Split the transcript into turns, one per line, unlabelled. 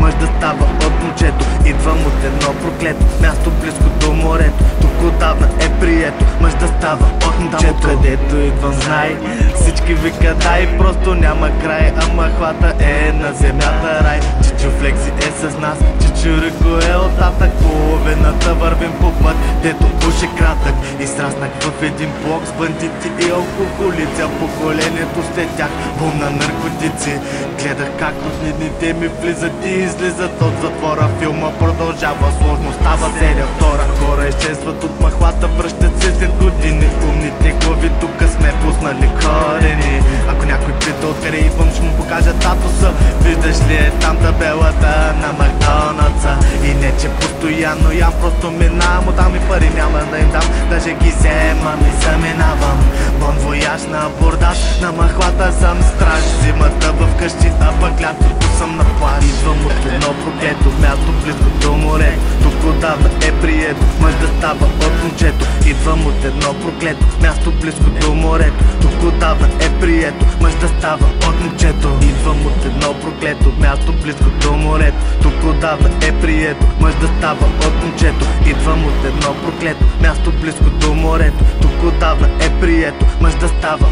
мъж да става от момчето. Идвам от едно проклето място близко до морето. Тук отдавна е прието мъж да става от момчето. Там откъдето идвам знай, всички викат дай, просто няма край. Ама хвата е на земята рай. Чичо Флекси е с нас, Чичо Рико е оттатък. Половината вървим по път, дето уж е кратък. И сраснах в един блок с бандити и алкохолици, а поколението след тях вълна наркотици. Гледах как от дните ми влизат и излизат от затвора. Филма продължава, сложно става серия втора. Хора изчезват от махлата, връщат се след години. Умните глави тук сме пуснали корени. Ако някой пита откъде идвам, ще му покажа статуса. Виждаш ли е там табелата на Макдоналдса? И не че постоянно ям, просто минавам оттам и пари няма да им дам. Даже ги вземам и заминавам. Бон вояж на абордаж, на махлата съм страж. Зимата вкъщи, а пък лятото съм на плаж. Идвам от едно проклето място близко до море. Тук отдавна е прието мъж да става от момчето. Идвам от едно проклето място близко до морето. Тук отдавна е прието мъж да става от момчето. Идвам от едно проклето място близко до морето. Тук отдавна е прието мъж да става от момчето. Идвам от едно проклето място близко до морето. Тук отдавна е прието мъж да става